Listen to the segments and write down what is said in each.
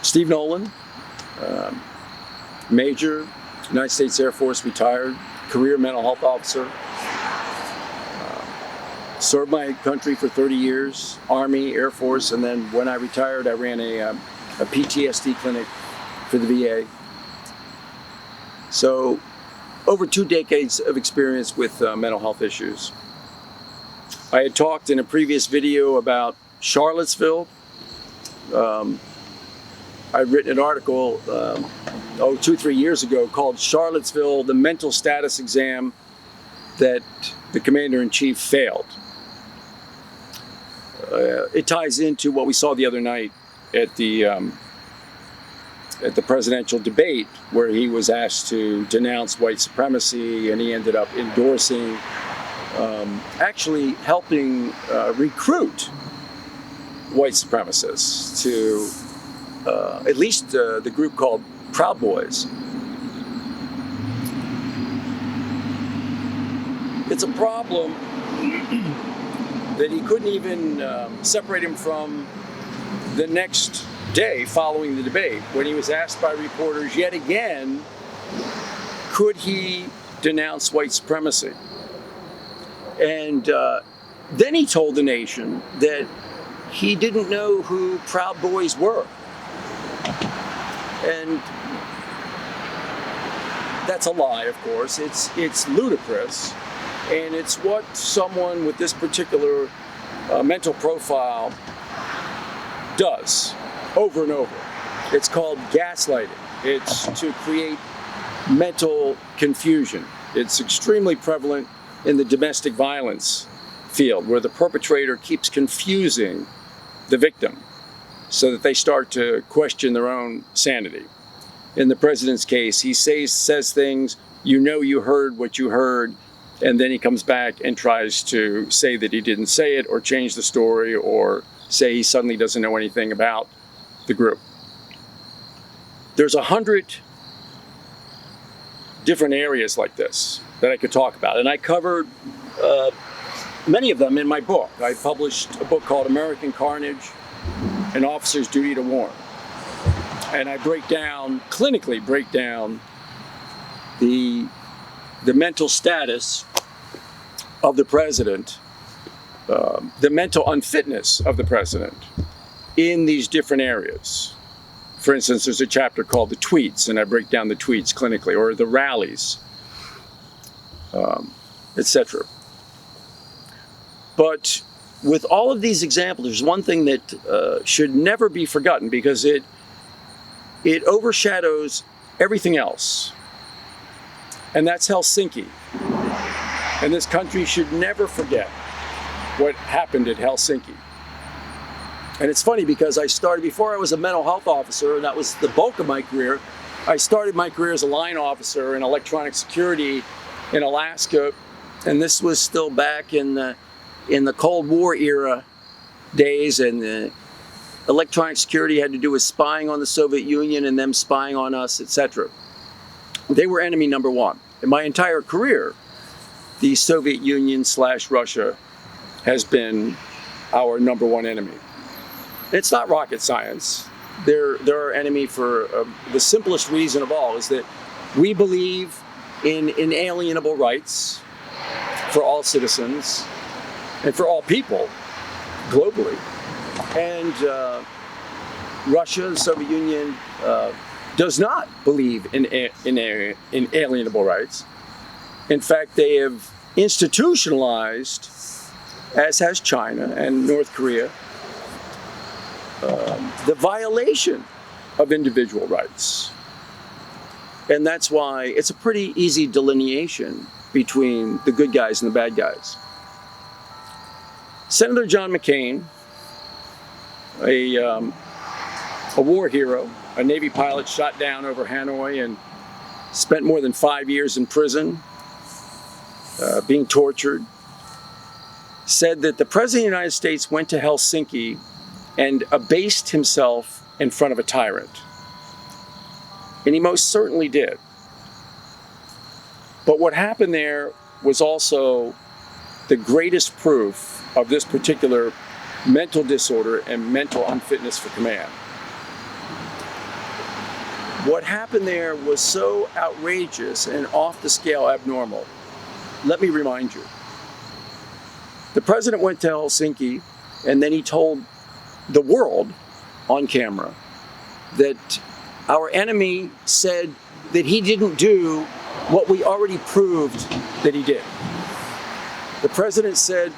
Steve Nolan, Major, United States Air Force, retired, career mental health officer. Served my country for 30 years, Army, Air Force, and then when I retired, I ran a PTSD clinic for the VA. So, over 2 decades of experience with mental health issues. I had talked in a previous video about Charlottesville. I'd written an article 2-3 years ago called Charlottesville, the mental status exam that the Commander-in-Chief failed. It ties into what we saw the other night at the presidential debate, where he was asked to denounce white supremacy, and he ended up endorsing, actually helping recruit white supremacists to at least the group called Proud Boys. It's a problem that he couldn't even separate him from the next day following the debate, when he was asked by reporters yet again, could he denounce white supremacy? And then he told the nation that he didn't know who Proud Boys were. And that's a lie, of course. It's ludicrous. And it's what someone with this particular mental profile does over and over. It's called gaslighting. It's to create mental confusion. It's extremely prevalent in the domestic violence field, where the perpetrator keeps confusing the victim so that they start to question their own sanity. In the president's case, he says things, you heard what you heard, and then he comes back and tries to say that he didn't say it, or change the story, or say he suddenly doesn't know anything about the group. There's 100 different areas like this that I could talk about, and I covered many of them in my book. I published a book called American Carnage, An Officer's Duty to Warn. And I clinically break down the mental status of the president, the mental unfitness of the president in these different areas. For instance, there's a chapter called The Tweets, and I break down the tweets clinically, or the rallies, etc. But with all of these examples, there's one thing that should never be forgotten, because it overshadows everything else. And that's Helsinki. And this country should never forget what happened at Helsinki. And it's funny, because I started, before I was a mental health officer, and that was the bulk of my career, I started my career as a line officer in electronic security in Alaska. And this was still back in the Cold War era days, and electronic security had to do with spying on the Soviet Union and them spying on us, etc. They were enemy number one. In my entire career, the Soviet Union / Russia has been our number one enemy. It's not rocket science. They're our enemy for the simplest reason of all, is that we believe in inalienable rights for all citizens and for all people globally. And Russia, the Soviet Union, does not believe in inalienable rights. In fact, they have institutionalized, as has China and North Korea, the violation of individual rights. And that's why it's a pretty easy delineation between the good guys and the bad guys. Senator John McCain, a war hero, a Navy pilot shot down over Hanoi and spent more than 5 years in prison, being tortured, said that the President of the United States went to Helsinki and abased himself in front of a tyrant. And he most certainly did. But what happened there was also the greatest proof of this particular mental disorder and mental unfitness for command. What happened there was so outrageous and off the scale abnormal. Let me remind you. The president went to Helsinki, and then he told the world on camera that our enemy said that he didn't do what we already proved that he did. The president said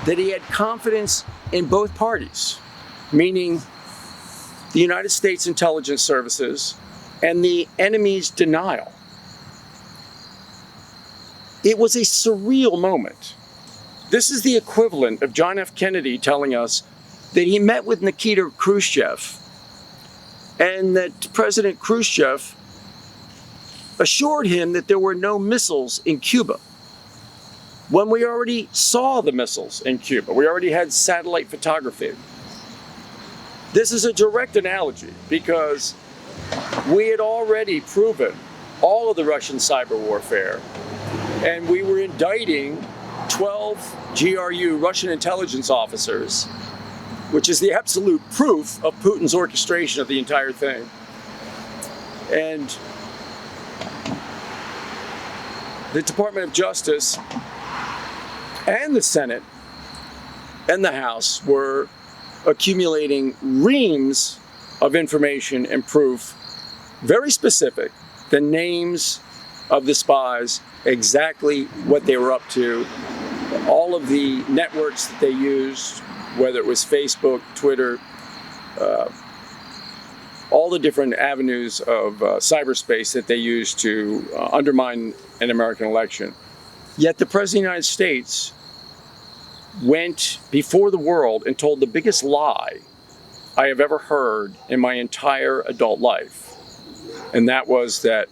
that he had confidence in both parties, meaning the United States intelligence services and the enemy's denial. It was a surreal moment. This is the equivalent of John F. Kennedy telling us that he met with Nikita Khrushchev and that President Khrushchev assured him that there were no missiles in Cuba, when we already saw the missiles in Cuba. We already had satellite photography. This is a direct analogy because we had already proven all of the Russian cyber warfare, and we were indicting 12 GRU, Russian intelligence officers, which is the absolute proof of Putin's orchestration of the entire thing. And the Department of Justice and the Senate and the House were accumulating reams of information and proof, very specific, the names of the spies, exactly what they were up to, all of the networks that they used, whether it was Facebook, Twitter, all the different avenues of cyberspace that they used to undermine an American election. Yet the President of the United States went before the world and told the biggest lie I have ever heard in my entire adult life. And that was that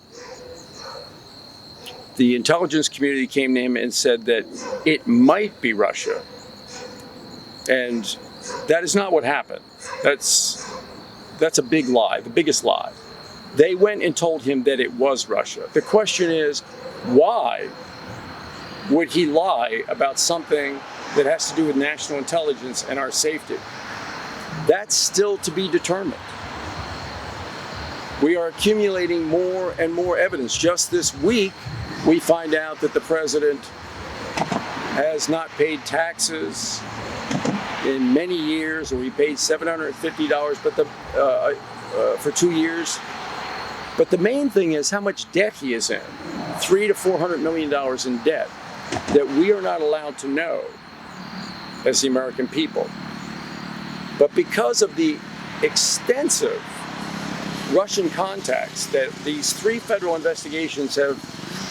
the intelligence community came to him and said that it might be Russia. And that is not what happened. That's a big lie, the biggest lie. They went and told him that it was Russia. The question is, why would he lie about something that has to do with national intelligence and our safety? That's still to be determined. We are accumulating more and more evidence. Just this week, we find out that the president has not paid taxes in many years, or he paid $750 for 2 years. But the main thing is how much debt he is in, $300 to $400 million in debt, that we are not allowed to know as the American people. But because of the extensive Russian contacts that these 3 federal investigations have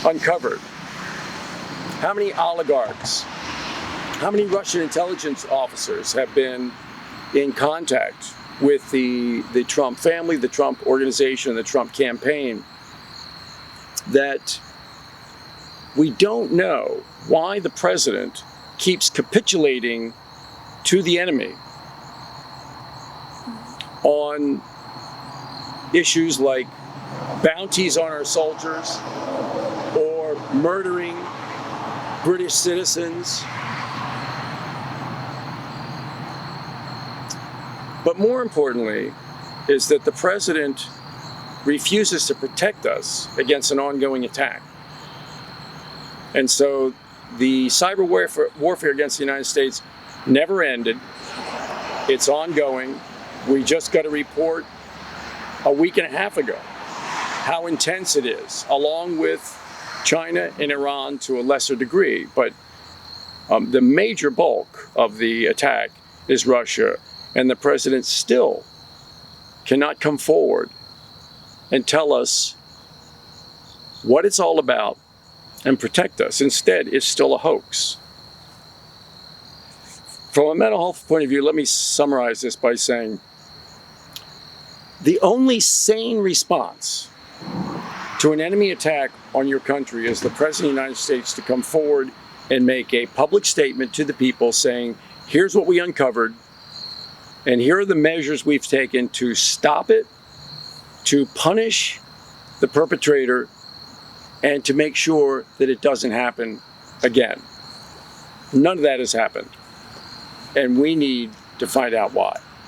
uncovered, how many oligarchs, how many Russian intelligence officers have been in contact with the Trump family, the Trump organization, the Trump campaign, that we don't know why the president keeps capitulating to the enemy on issues like bounties on our soldiers or murdering British citizens. But more importantly is that the president refuses to protect us against an ongoing attack. And so the cyber warfare against the United States never ended. It's ongoing. We just got a report a week and a half ago how intense it is, along with China and Iran to a lesser degree. But the major bulk of the attack is Russia. And the president still cannot come forward and tell us what it's all about and protect us. Instead, it's still a hoax. From a mental health point of view, let me summarize this by saying the only sane response to an enemy attack on your country is the President of the United States to come forward and make a public statement to the people saying, here's what we uncovered, and here are the measures we've taken to stop it, to punish the perpetrator, and to make sure that it doesn't happen again. None of that has happened. And we need to find out why.